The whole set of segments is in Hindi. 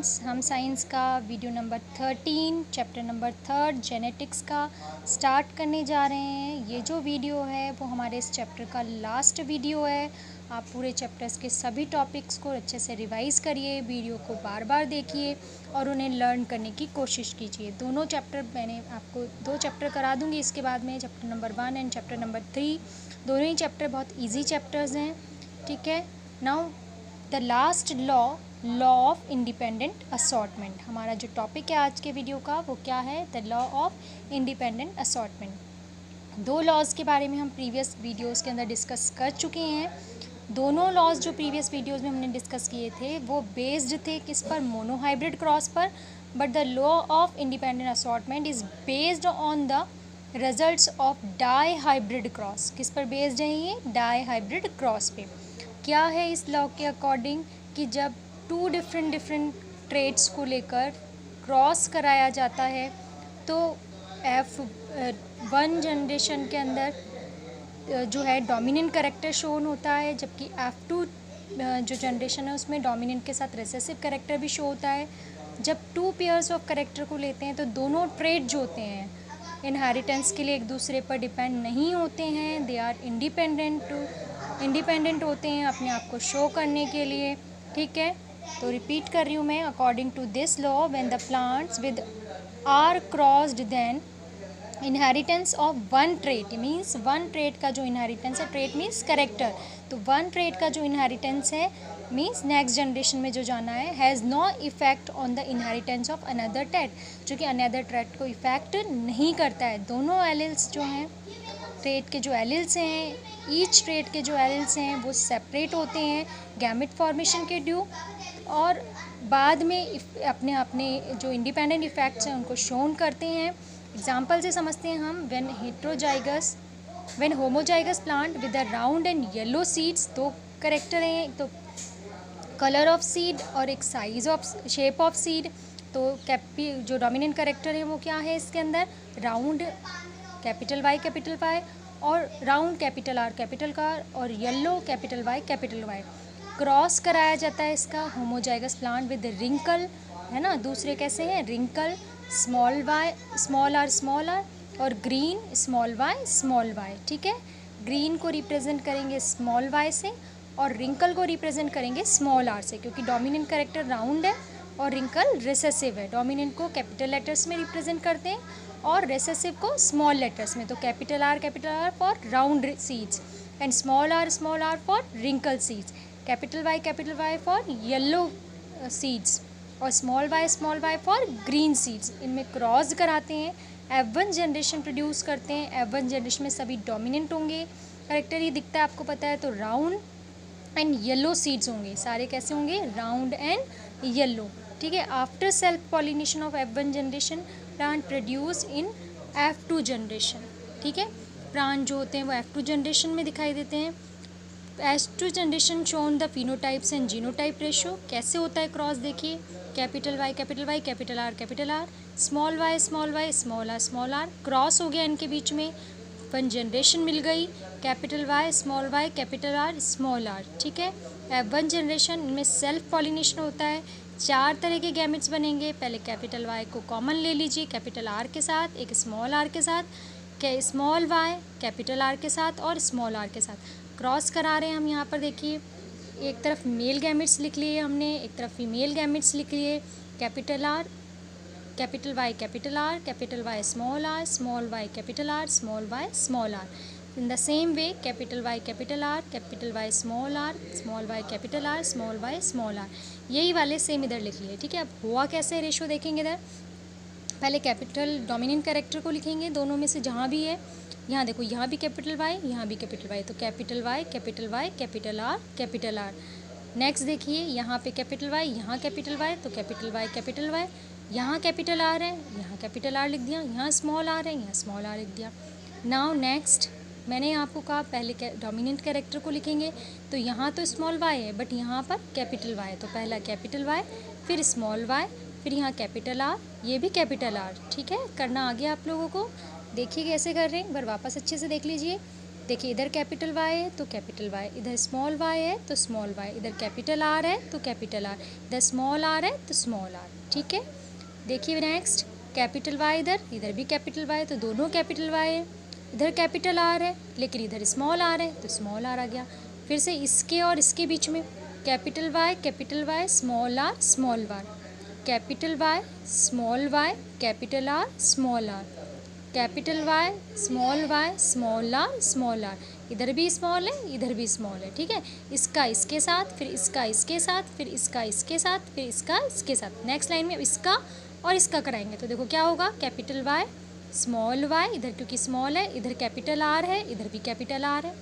स्टूडेंट्स, हम साइंस का video number 13 chapter number 3 genetics का स्टार्ट करने जा रहे हैं। ये जो वीडियो है वो हमारे इस चैप्टर का लास्ट वीडियो है। आप पूरे चैप्टर्स के सभी टॉपिक्स को अच्छे से रिवाइज़ करिए, वीडियो को बार बार देखिए और उन्हें लर्न करने की कोशिश कीजिए। दोनों चैप्टर मैंने आपको 2 चैप्टर करा दूँगी इसके बाद में, chapter number 1 and chapter number 3। दोनों ही चैप्टर बहुत ईजी चैप्टर्स हैं, ठीक है। Now the last law of independent assortment, हमारा जो टॉपिक है आज के वीडियो का वो क्या है? The law of independent assortment. 2 laws के बारे में हम प्रीवियस वीडियोस के अंदर डिस्कस कर चुके हैं। दोनों लॉज जो प्रीवियस वीडियोस में हमने डिस्कस किए थे वो बेस्ड थे किस पर? मोनोहाइब्रिड क्रॉस पर। But the law of independent assortment is based on the results of dihybrid cross. किस पर बेस्ड है ये? डाई हाइब्रिड क्रॉस पे। क्या है इस लॉ के अकॉर्डिंग कि जब 2 डिफरेंट ट्रेड्स को लेकर क्रॉस कराया जाता है तो F1 जनरेशन के अंदर जो है डोमिनेंट कैरेक्टर शोन होता है, जबकि F2 जो जनरेशन है उसमें डोमिनेंट के साथ रिसेसिव कैरेक्टर भी शो होता है। जब 2 पेयर्स ऑफ कैरेक्टर को लेते हैं तो दोनों ट्रेड जो होते हैं इनहेरिटेंस के लिए एक दूसरे पर डिपेंड नहीं होते हैं, दे आर इंडिपेंडेंट होते हैं अपने आप को शो करने के लिए, ठीक है। तो रिपीट कर रही हूँ मैं, according to this law when the plants with are crossed then inheritance of one trait means one trait का जो इनहेरिटेंस है, ट्रेट मीन्स करेक्टर, तो वन ट्रेट का जो इनहेरिटेंस है मीन्स नेक्स्ट जनरेशन में जो जाना है, has no effect on the inheritance of another trait, जो कि अनदर ट्रेट को इफेक्ट नहीं करता है। दोनों एलिल्स जो हैं ट्रेट के, जो एलिल्स हैं, ईच ट्रेट के जो एलिल्स हैं वो सेपरेट होते हैं गैमेट फॉर्मेशन के ड्यू, और बाद में अपने अपने जो इंडिपेंडेंट इफेक्ट्स हैं उनको शोन करते हैं। एग्जाम्पल से समझते हैं हम, when homozygous plant with a round and yellow seeds, 2 character हैं, एक तो कलर ऑफ सीड और एक size of shape of seed. तो जो डोमिनेंट करेक्टर है वो क्या है इसके अंदर? राउंड कैपिटल वाई और राउंड कैपिटल आर और येलो कैपिटल वाई। क्रॉस कराया जाता है इसका होमोजाइगस प्लांट विद रिंकल, है ना। दूसरे कैसे हैं? रिंकल स्मॉल आर और ग्रीन स्मॉल वाई, ठीक है। ग्रीन को रिप्रेजेंट करेंगे स्मॉल वाई से और रिंकल को रिप्रेजेंट करेंगे स्मॉल आर से, क्योंकि डोमिनेंट कैरेक्टर राउंड है और रिंकल रिसेसिव है। डोमिनेंट को कैपिटल लेटर्स में रिप्रेजेंट करते हैं और रिसेसिव को स्मॉल लेटर्स में। तो capital R for round seeds and small r for wrinkle seeds, capital Y for yellow seeds और small y for green seeds. इनमें क्रॉस कराते हैं, F1 जनरेशन प्रोड्यूस करते हैं। F1 जनरेशन में सभी डोमिनेंट होंगे, करेक्टर ही दिखता है आपको पता है, तो राउंड एंड येलो सीड्स होंगे। सारे कैसे होंगे? राउंड एंड येलो, ठीक है। After self pollination of F1 generation plant produce in F2 generation, ठीक है। प्लांट जो होते हैं वो F2 जनरेशन में दिखाई देते हैं। F2 generation shown the phenotypes and genotype ratio. कैसे होता है क्रॉस? देखिए, capital Y capital R small Y small R cross हो गया इनके बीच में, 1 जनरेशन मिल गई, capital Y capital R small R, ठीक है। F1 जनरेशन में सेल्फ पॉलिनेशन होता है, 4 तरह के गैमेट्स बनेंगे। पहले कैपिटल वाई को कॉमन ले लीजिए कैपिटल आर के साथ, एक स्मॉल आर के साथ, स्मॉल वाई कैपिटल आर के साथ और स्मॉल आर के साथ क्रॉस करा रहे हैं हम यहाँ पर। देखिए, एक तरफ मेल गैमेट्स लिख लिए हमने, एक तरफ फीमेल गैमेट्स लिख लिए। Capital R capital Y small Y capital R small R. In the same way capital Y small Y capital R small R, यही वाले सेम इधर लिख लिए, ठीक है। अब हुआ कैसे रेशियो देखेंगे इधर। पहले कैपिटल डोमिनेंट कैरेक्टर को लिखेंगे दोनों में से जहाँ भी है। यहाँ देखो, यहाँ भी कैपिटल वाई, यहाँ भी कैपिटल वाई, तो capital Y capital R. Next देखिए, यहाँ पे कैपिटल वाई, यहाँ कैपिटल वाई, तो कैपिटल वाई, यहाँ कैपिटल आर है, यहाँ कैपिटल आर लिख दिया, यहाँ स्मॉल आर है, यहाँ स्मॉल आर लिख दिया। नाउ नेक्स्ट, मैंने आपको कहा पहले डोमिनेंट कैरेक्टर को लिखेंगे, तो यहाँ तो स्मॉल वाई है बट यहाँ पर कैपिटल वाई, तो पहला कैपिटल वाई, फिर स्मॉल वाई, फिर यहाँ कैपिटल आर, ये भी कैपिटल आर, ठीक है। करना आ गया आप लोगों को। देखिए कैसे कर रहे हैं, एक बार वापस अच्छे से देख लीजिए। देखिए इधर कैपिटल वाई है तो कैपिटल वाई, इधर स्मॉल वाई है तो स्मॉल वाई, इधर कैपिटल आर है तो कैपिटल आर, इधर स्मॉल आर है तो स्मॉल आर। ठीक है, देखिए नेक्स्ट कैपिटल वाई, इधर इधर भी कैपिटल वाई, तो दोनों कैपिटल वाई है। इधर कैपिटल आर है लेकिन इधर स्मॉल आर है तो स्मॉल आर आ गया। फिर से इसके और इसके बीच में capital Y small R small R, capital Y small Y capital R small R, capital Y small R small R, इधर भी स्मॉल है इधर भी स्मॉल है। ठीक है, इसका इसके साथ, फिर इसका इसके साथ, फिर इसका इसके साथ, फिर इसका इसके साथ। नेक्स्ट लाइन में इसका और इसका कराएंगे तो देखो क्या होगा, कैपिटल वाई स्मॉल वाई, इधर क्योंकि स्मॉल है इधर कैपिटल आर है, इधर भी कैपिटल आर है।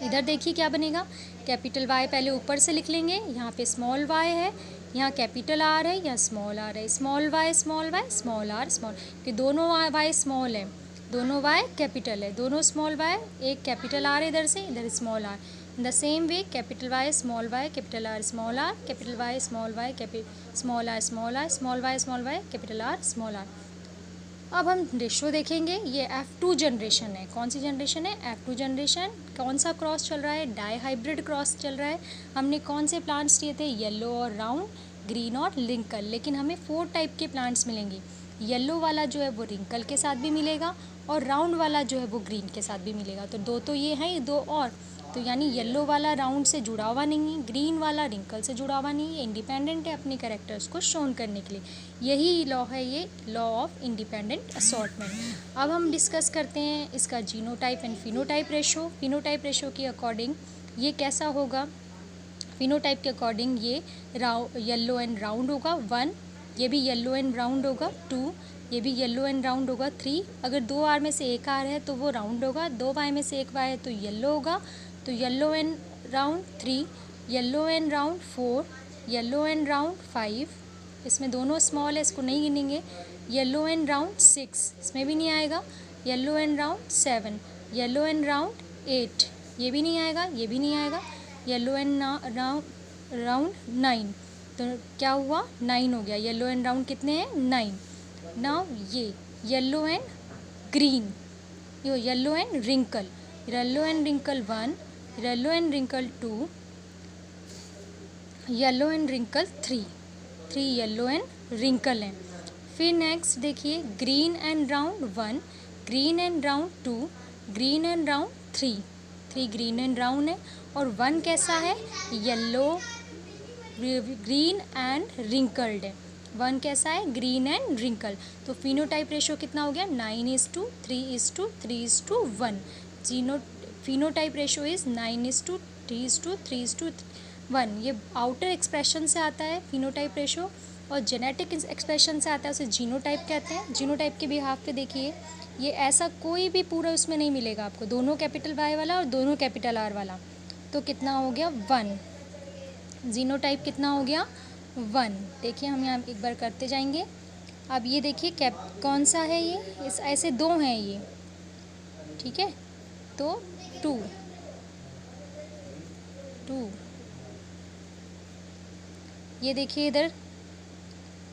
इधर देखिए क्या बनेगा, कैपिटल वाई पहले ऊपर से लिख लेंगे, यहाँ पे स्मॉल वाई है, यहाँ कैपिटल आर है, यहाँ स्मॉल आर है, small Y small R small, कि दोनों वाई स्मॉल है, दोनों वाई कैपिटल है, दोनों स्मॉल वाई, एक कैपिटल आर इधर से, इधर small R. In the same way capital Y capital R small R, capital Y small R small Y capital R small R. अब हम रेशो देखेंगे, ये F2 जनरेशन है। कौन सी जनरेशन है, F2 जनरेशन। कौन सा क्रॉस चल रहा है, डाई हाइब्रिड क्रॉस चल रहा है। हमने कौन से प्लांट्स लिए थे, येलो और राउंड, ग्रीन और रिंकल, लेकिन हमें 4 टाइप के प्लांट्स मिलेंगे। येलो वाला जो है वो रिंकल के साथ भी मिलेगा और राउंड वाला जो है वो ग्रीन के साथ भी मिलेगा। तो दो तो ये हैं, दो और, तो यानी येलो वाला राउंड से जुड़ा हुआ नहीं है, ग्रीन वाला रिंकल से जुड़ा हुआ नहीं है, इंडिपेंडेंट है अपने कैरेक्टर्स को शोन करने के लिए। यही लॉ है, ये लॉ ऑफ इंडिपेंडेंट असॉर्टमेंट। अब हम डिस्कस करते हैं इसका genotype and phenotype ratio. Phenotype ratio के अकॉर्डिंग ये कैसा होगा, फिनोटाइप के अकॉर्डिंग ये येलो एंड राउंड होगा 1, ये भी येलो एंड राउंड होगा 2, ये भी येलो एंड राउंड होगा 3। अगर 2 आर में से एक आर है तो वो राउंड होगा, 2 वाई में से एक वाई है तो येलो होगा, तो yellow and round 3, yellow and round 4, yellow and round 5, इसमें दोनों स्मॉल है इसको नहीं गिनेंगे, येलो एंड राउंड 6, इसमें भी नहीं आएगा, yellow and round 7, yellow and round 8, ये भी नहीं आएगा, ये भी नहीं आएगा, येलो एंड राउंड 9, तो क्या हुआ 9 हो गया। येलो एंड राउंड कितने हैं 9। नाउ ये येलो एंड ग्रीन, यो yellow and wrinkle 1, yellow and wrinkle 2, yellow and wrinkle 3 yellow and wrinkle हैं। फिर नेक्स्ट देखिए green and round 1, green and round 2, green and round 3 green and round है, और 1 कैसा है, येलो ग्रीन एंड रिंकल्ड है। 1 कैसा है, ग्रीन एंड रिंकल। तो फिनोटाइप रेशो कितना हो गया, 9:3:3:1। Phenotype ratio is 9:3:3:1। ये आउटर एक्सप्रेशन से आता है फिनोटाइप रेशो, और जेनेटिक एक्सप्रेशन से आता है, उसे जीनोटाइप कहते हैं। जीनोटाइप के बिहाफ पे देखिए, ये ऐसा कोई भी पूरा उसमें नहीं मिलेगा आपको, दोनों कैपिटल वाई वाला और दोनों कैपिटल आर वाला। तो कितना हो गया 1, जीनोटाइप कितना हो गया 1। देखिए हम यहाँ एक बार करते जाएंगे। अब ये देखिए कौन सा है ये, इस ऐसे 2 हैं ये, ठीक है, तो 2 ये देखिए इधर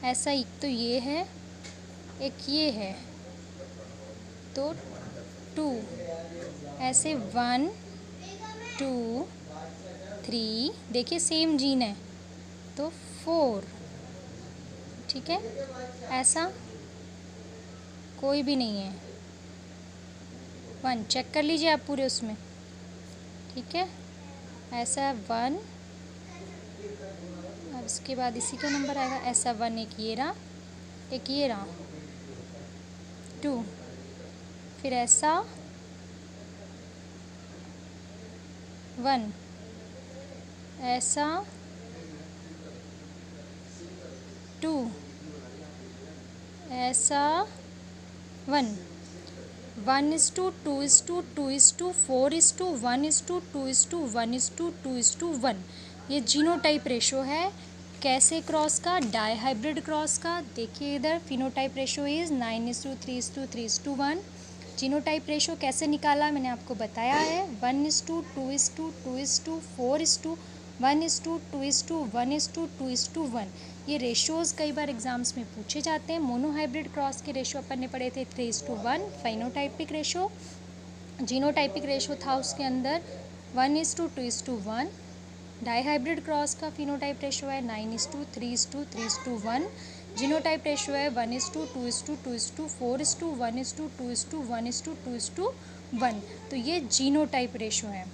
ऐसा, एक तो ये है एक ये है, तो 2 ऐसे 1 2 3, देखिए सेम जीन है तो 4, ठीक है, ऐसा कोई भी नहीं है 1, चेक कर लीजिए आप पूरे उसमें, ठीक है, ऐसा 1, अब इसके बाद इसी का नंबर आएगा, ऐसा 1 एक ये रहा 2, फिर ऐसा 1, ऐसा 2, ऐसा 1, 1:2:2:4:1:2:1:2:1। ये जीनोटाइप रेशो है, कैसे क्रॉस का, डाई हाइब्रिड क्रॉस का। देखिए इधर phenotype ratio is 9:3:3:1। Genotype ratio कैसे निकाला मैंने आपको बताया है, 1:2:2:4:1:2:1:2:1। ये रेशोज़ कई बार एग्जाम्स में पूछे जाते हैं। मोनोहाइब्रिड क्रॉस के रेशो अपन ने पढ़े थे 3:1 फिनोटाइपिक रेशो, जीनोटाइपिक रेशो था उसके अंदर 1:2:1। डाईहाइब्रिड क्रॉस का फिनोटाइप रेशो है 9:3:3:1। जीनोटाइप रेशो है 1:2:2:2 4:1:2:1:1 तो ये जीनोटाइप रेशो है।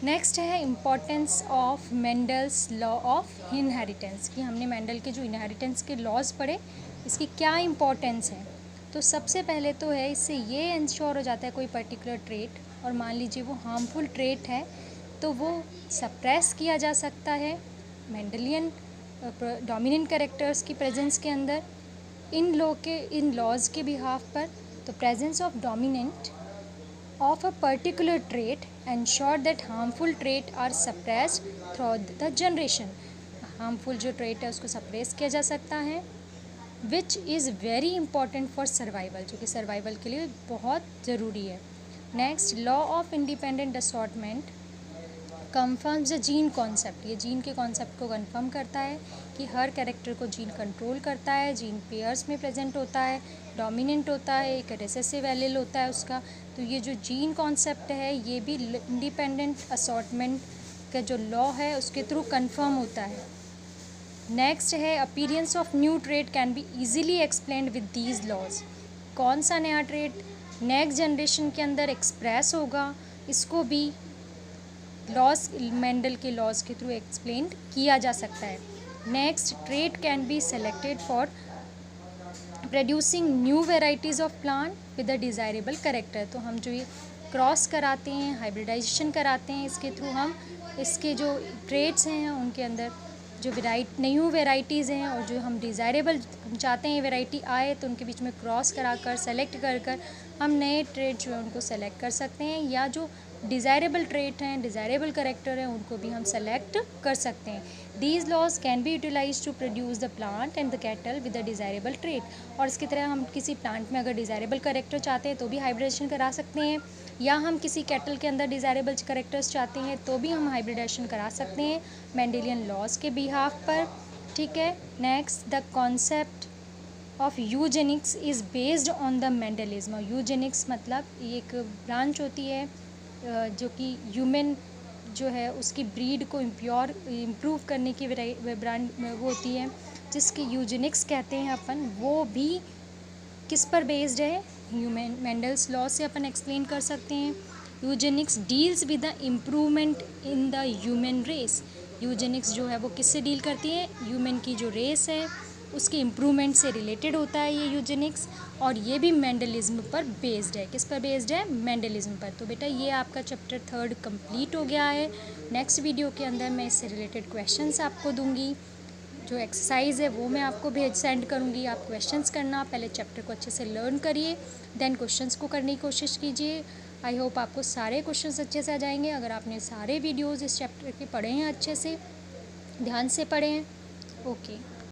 नेक्स्ट है importance of Mendel's law of inheritance, कि हमने मेंडल के जो इनहेरिटेंस के लॉज पढ़े, इसकी क्या इम्पोर्टेंस है। तो सबसे पहले तो है, इससे ये इंश्योर हो जाता है कोई पर्टिकुलर ट्रेट, और मान लीजिए वो हार्मफुल ट्रेट है, तो वो सप्रेस किया जा सकता है मेंडलियन डोमिनेंट कैरेक्टर्स की प्रेजेंस के अंदर। इन लॉज के बिहाफ पर, तो presence of dominant of a particular trait ensure that harmful trait are suppressed throughout the generation। harmful जो trait है उसको suppress किया जा सकता है, which is very important for survival, जो कि survival के लिए बहुत ज़रूरी है। next, law of independent assortment confirms the gene concept। ये जीन के कॉन्सेप्ट को कन्फर्म करता है कि हर कैरेक्टर को जीन कंट्रोल करता है, जीन पेयर्स में प्रेजेंट होता है, डोमिनेंट होता है, एक रिसेसिव एलील होता है उसका। तो ये जो जीन कॉन्सेप्ट है ये भी इंडिपेंडेंट असॉर्टमेंट का जो लॉ है उसके थ्रू कंफर्म होता है। नेक्स्ट है appearance of new trait can be easily explained with these laws. कौन सा नया ट्रेट नेक्स्ट जनरेशन के अंदर एक्सप्रेस होगा, इसको भी लॉज मेंडल के लॉज के थ्रू एक्सप्लेन किया जा सकता है। Next, trait can be selected for producing new varieties of plant with a desirable character. तो हम जो ये क्रॉस कराते हैं, हाइब्रिडाइजेशन कराते हैं, इसके थ्रू हम इसके जो ट्रेट्स हैं उनके अंदर जो न्यू वेराइटीज़ हैं और जो हम डिज़ायरेबल चाहते हैं वेराइटी आए, तो उनके बीच में क्रॉस कराकर सेलेक्ट कर हम नए ट्रेट जो है उनको सेलेक्ट कर सकते हैं, या जो डिज़ायरेबल ट्रेट हैं, डिज़ायरेबल कैरेक्टर हैं, उनको भी हम सेलेक्ट कर सकते हैं। These laws can be utilise to produce the plant and the cattle with the desirable trait. और इसकी तरह हम किसी प्लांट में अगर डिज़ायरेबल कैरेक्टर चाहते हैं तो भी हाइब्रिडेशन करा सकते हैं, या हम किसी कैटल के अंदर डिज़ायरेबल कैरेक्टर्स चाहते हैं तो भी हम हाइब्रिडेशन करा सकते हैं मेंडेलियन लॉज के बिहाफ पर। ठीक है। Next, the concept of Eugenix is based on the Mendelism. Eugenix मतलब एक ब्रांच होती है जो कि ह्यूमन जो है उसकी ब्रीड को इम्प्रूव करने की ब्रांड वो होती है जिसकी यूजेनिक्स कहते हैं अपन। वो भी किस पर बेस्ड है, ह्यूमन मेंडल्स लॉ से अपन एक्सप्लेन कर सकते हैं। Eugenics deals with the improvement in the human race. Eugenics जो है वो किससे डील करती है, ह्यूमन की जो रेस है उसके इम्प्रूवमेंट से रिलेटेड होता है ये यूजेनिक्स, और ये भी मेंडलिज्म पर बेस्ड है। किस पर बेस्ड है, मेंडलिज्म पर। तो बेटा ये आपका चैप्टर 3 कंप्लीट हो गया है। नेक्स्ट वीडियो के अंदर मैं इससे रिलेटेड क्वेश्चंस आपको दूंगी, जो एक्सरसाइज है वो मैं आपको सेंड करूँगी। आप क्वेश्चंस करना, पहले चैप्टर को अच्छे से लर्न करिए, देन क्वेश्चंस को करने की कोशिश कीजिए। आई होप आपको सारे क्वेश्चंस अच्छे से आ जाएंगे अगर आपने सारे वीडियोज़ इस चैप्टर के पढ़े हैं, अच्छे से ध्यान से पढ़े हैं। ओके।